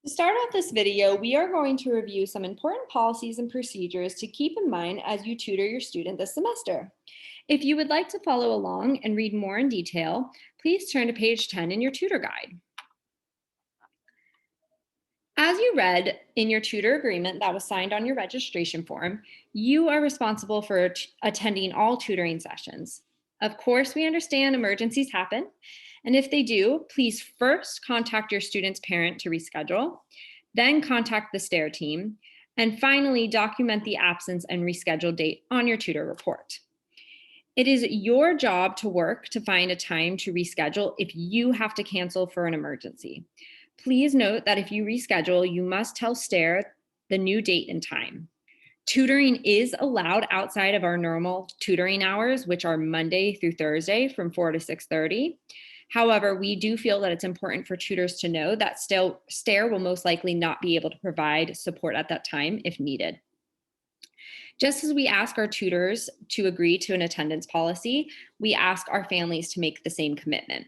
To start off this video, we are going to review some important policies and procedures to keep in mind as you tutor your student this semester. If you would like to follow along and read more in detail, please turn to page 10 in your tutor guide. As you read in your tutor agreement that was signed on your registration form, you are responsible for attending all tutoring sessions. Of course, we understand emergencies happen, and if they do, please first contact your student's parent to reschedule, then contact the STAIR team, and finally document the absence and reschedule date on your tutor report. It is your job to work to find a time to reschedule if you have to cancel for an emergency. Please note that if you reschedule, you must tell STAIR the new date and time. Tutoring is allowed outside of our normal tutoring hours, which are Monday through Thursday from 4 to 6:30. However, we do feel that it's important for tutors to know that STAIR will most likely not be able to provide support at that time if needed. Just as we ask our tutors to agree to an attendance policy, we ask our families to make the same commitment.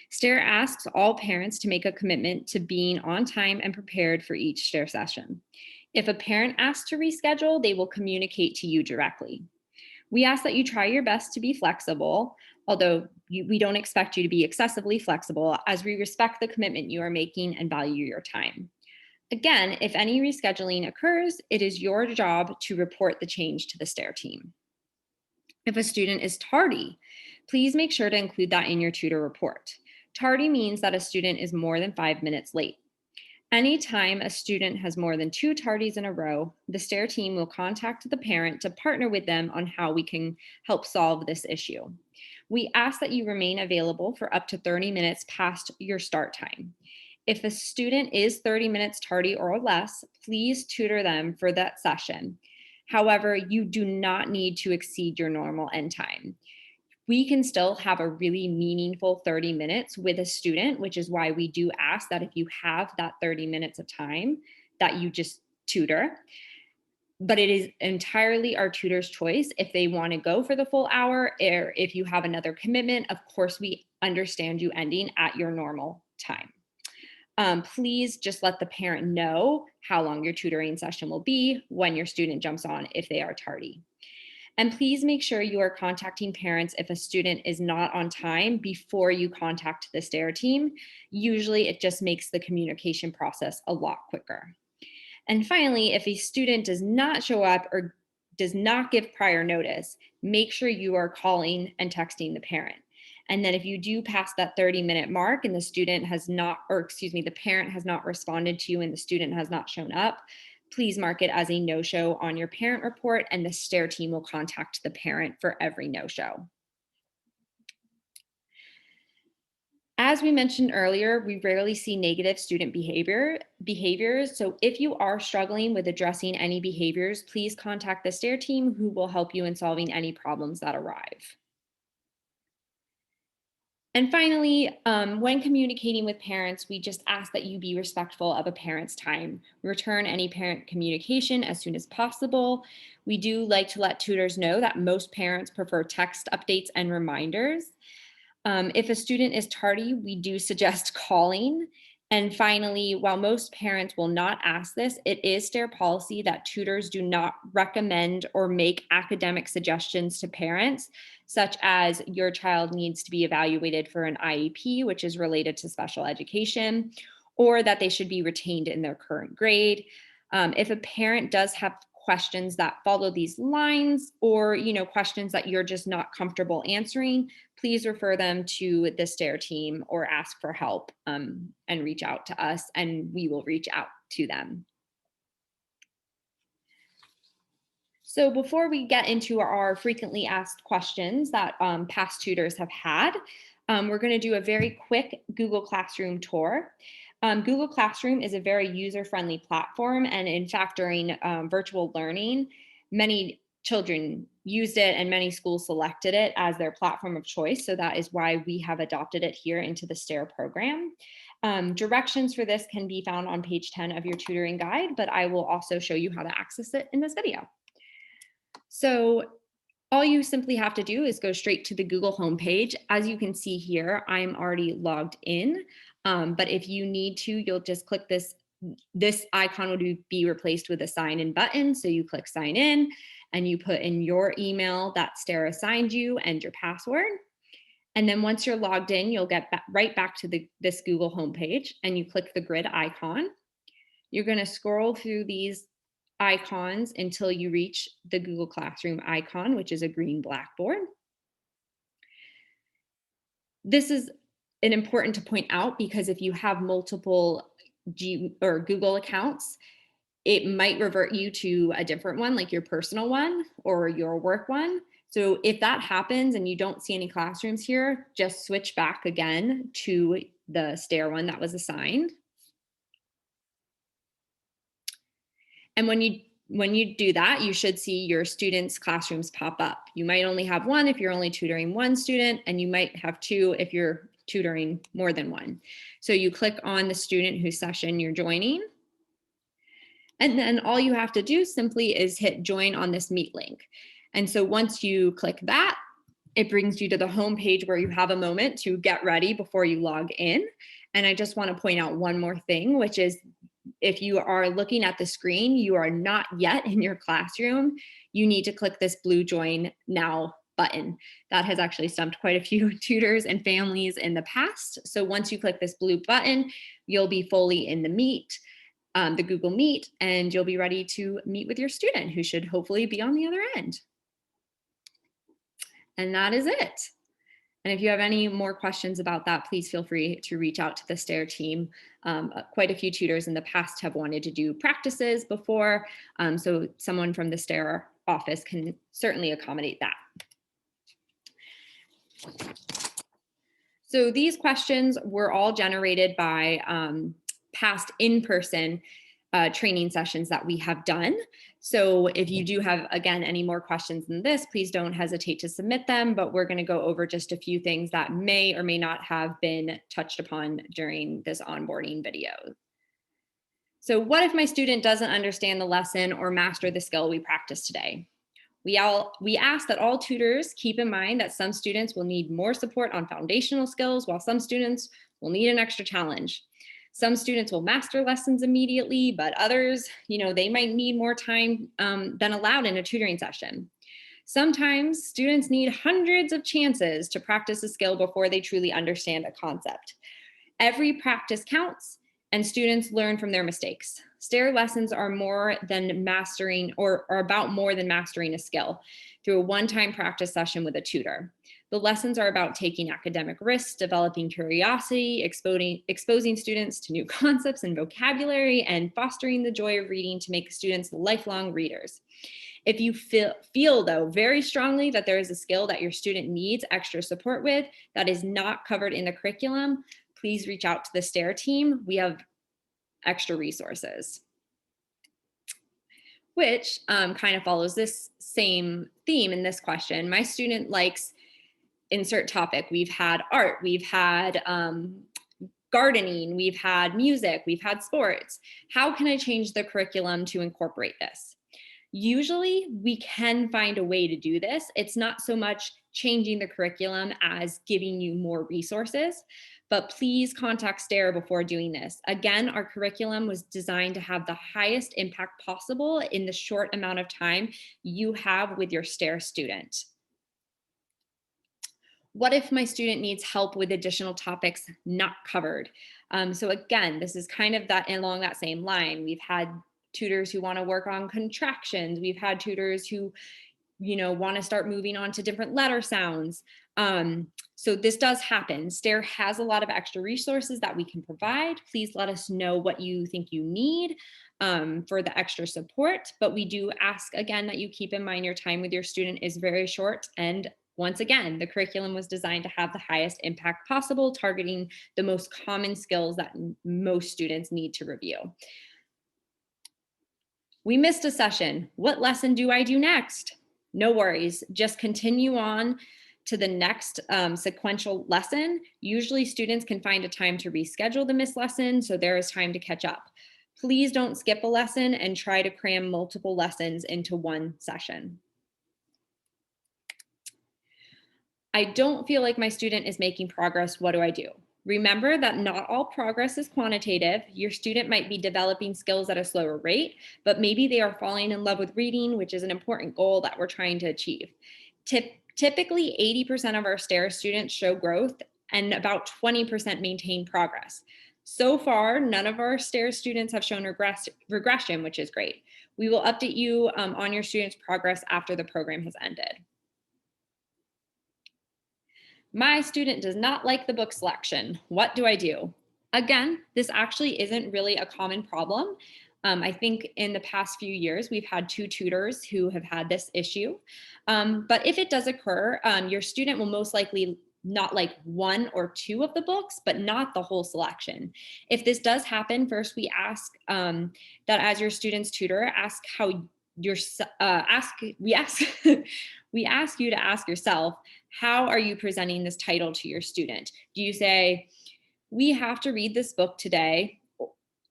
STAIR asks all parents to make a commitment to being on time and prepared for each STAIR session. If a parent asks to reschedule, they will communicate to you directly. We ask that you try your best to be flexible, although we don't expect you to be excessively flexible, as we respect the commitment you are making and value your time. Again, if any rescheduling occurs, it is your job to report the change to the STAIR team. If a student is tardy, please make sure to include that in your tutor report. Tardy means that a student is more than 5 minutes late. Anytime a student has more than 2 tardies in a row, the STAIR team will contact the parent to partner with them on how we can help solve this issue. We ask that you remain available for up to 30 minutes past your start time. If a student is 30 minutes tardy or less, please tutor them for that session. However, you do not need to exceed your normal end time. We can still have a really meaningful 30 minutes with a student, which is why we do ask that if you have that 30 minutes of time, that you just tutor. But it is entirely our tutor's choice if they want to go for the full hour, or if you have another commitment. Of course, we understand you ending at your normal time. Please just let the parent know how long your tutoring session will be when your student jumps on if they are tardy. And please make sure you are contacting parents if a student is not on time before you contact the STAIR team. Usually it just makes the communication process a lot quicker. And finally, if a student does not show up or does not give prior notice, make sure you are calling and texting the parent. And then if you do pass that 30-minute mark and the student has not, or excuse me, the parent has not responded to you and the student has not shown up, please mark it as a no-show on your parent report, and the STAIR team will contact the parent for every no-show. As we mentioned earlier, we rarely see negative student behaviors. So if you are struggling with addressing any behaviors, please contact the STAIR team, who will help you in solving any problems that arrive. And finally, when communicating with parents, we just ask that you be respectful of a parent's time. Return any parent communication as soon as possible. We do like to let tutors know that most parents prefer text updates and reminders. If a student is tardy, we do suggest calling. And finally, while most parents will not ask this, it is STAIR policy that tutors do not recommend or make academic suggestions to parents, such as your child needs to be evaluated for an IEP, which is related to special education, or that they should be retained in their current grade. If a parent does have questions that follow these lines, or questions that you're just not comfortable answering, please refer them to the STAIR team or ask for help, and reach out to us, and we will reach out to them. So before we get into our frequently asked questions that past tutors have had, we're going to do a very quick Google Classroom tour. Google Classroom is a very user-friendly platform, and in fact, during virtual learning, many children used it and many schools selected it as their platform of choice. So that is why we have adopted it here into the STAIR program. Directions for this can be found on page 10 of your tutoring guide, but I will also show you how to access it in this video. So all you simply have to do is go straight to the Google homepage. As you can see here, I'm already logged in, but if you need to, you'll just click this this icon would be replaced with a sign in button. So you click sign in and you put in your email that STAIR assigned you and your password. And then once you're logged in, you'll get right back to this Google homepage and you click the grid icon. You're going to scroll through these icons until you reach the Google Classroom icon, which is a green blackboard. This is important to point out because if you have multiple Google accounts, it might revert you to a different one, like your personal one or your work one. So if that happens and you don't see any classrooms here, just switch back again to the STAIR one that was assigned. And when you do that, you should see your students' classrooms pop up. You might only have one if you're only tutoring one student, and you might have two if you're tutoring more than one. So you click on the student whose session you're joining. And then all you have to do simply is hit join on this Meet link. And so once you click that, it brings you to the home page where you have a moment to get ready before you log in. And I just want to point out one more thing, which is if you are looking at the screen, you are not yet in your classroom, you need to click this blue join now button. That has actually stumped quite a few tutors and families in the past. So once you click this blue button, you'll be fully in the Meet, the Google Meet, and you'll be ready to meet with your student who should hopefully be on the other end. And that is it. And if you have any more questions about that, please feel free to reach out to the STAIR team. Quite a few tutors in the past have wanted to do practices before, so someone from the STAIR office can certainly accommodate that. So these questions were all generated by past in-person training sessions that we have done. So if you do have, again, any more questions than this, please don't hesitate to submit them, but we're going to go over just a few things that may or may not have been touched upon during this onboarding video. So what if my student doesn't understand the lesson or master the skill we practiced today? We ask that all tutors keep in mind that some students will need more support on foundational skills, while some students will need an extra challenge. Some students will master lessons immediately, but others, they might need more time than allowed in a tutoring session. Sometimes students need hundreds of chances to practice a skill before they truly understand a concept. Every practice counts, and students learn from their mistakes. STAIR lessons are more than mastering or are about more than mastering a skill through a one-time practice session with a tutor. The lessons are about taking academic risks, developing curiosity, exposing students to new concepts and vocabulary, and fostering the joy of reading to make students lifelong readers. If you feel though, very strongly that there is a skill that your student needs extra support with that is not covered in the curriculum, please reach out to the STAIR team. We have extra resources. Which kind of follows this same theme in this question. My student likes insert topic. We've had art, we've had gardening, we've had music, we've had sports. How can I change the curriculum to incorporate this? Usually we can find a way to do this. It's not so much changing the curriculum as giving you more resources, but please contact STAIR before doing this. Again, our curriculum was designed to have the highest impact possible in the short amount of time you have with your STAIR student. What if my student needs help with additional topics not covered? So again, this is kind of that along that same line. We've had tutors who want to work on contractions. We've had tutors who, want to start moving on to different letter sounds. So this does happen. STAIR has a lot of extra resources that we can provide. Please let us know what you think you need for the extra support. But we do ask again that you keep in mind your time with your student is very short, and once again, the curriculum was designed to have the highest impact possible, targeting the most common skills that most students need to review. We missed a session. What lesson do I do next? No worries, just continue on to the next sequential lesson. Usually students can find a time to reschedule the missed lesson, so there is time to catch up. Please don't skip a lesson and try to cram multiple lessons into one session. I don't feel like my student is making progress. What do I do? Remember that not all progress is quantitative. Your student might be developing skills at a slower rate, but maybe they are falling in love with reading, which is an important goal that we're trying to achieve. Typically, 80% of our STAIR students show growth and about 20% maintain progress. So far, none of our STAIR students have shown regression, which is great. We will update you on your students' progress after the program has ended. My student does not like the book selection. What do I do? Again, this actually isn't really a common problem. I think in the past few years, we've had 2 tutors who have had this issue. But if it does occur, your student will most likely not like 1 or 2 of the books, but not the whole selection. If this does happen, first we ask that as your student's tutor, ask how your ask we ask we ask you to ask yourself, how are you presenting this title to your student? Do you say, we have to read this book today,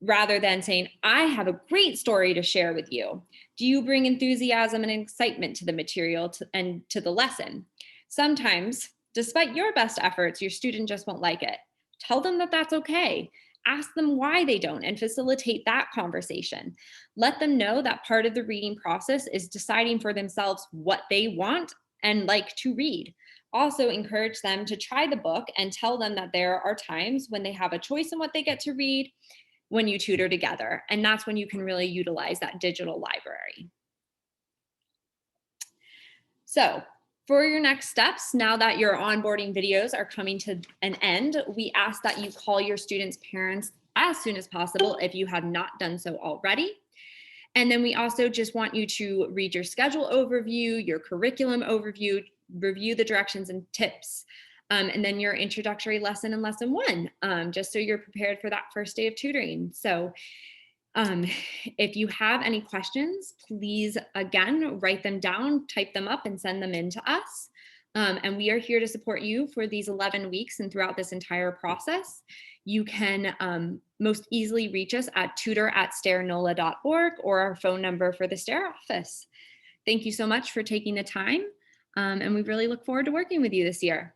rather than saying, I have a great story to share with you? Do you bring enthusiasm and excitement to the material and to the lesson? Sometimes, despite your best efforts, your student just won't like it. Tell them that that's okay. Ask them why they don't and facilitate that conversation. Let them know that part of the reading process is deciding for themselves what they want and like to read. Also, encourage them to try the book and tell them that there are times when they have a choice in what they get to read when you tutor together. And that's when you can really utilize that digital library. So, for your next steps, now that your onboarding videos are coming to an end, we ask that you call your students' parents as soon as possible if you have not done so already. And then we also just want you to read your schedule overview, your curriculum overview, review the directions and tips, and then your introductory lesson in lesson 1, just so you're prepared for that first day of tutoring. So if you have any questions, please, again, write them down, type them up, and send them in to us. And we are here to support you for these 11 weeks and throughout this entire process. You can most easily reach us at tutor@stairnola.org or our phone number for the STAIR office. Thank you so much for taking the time, and we really look forward to working with you this year.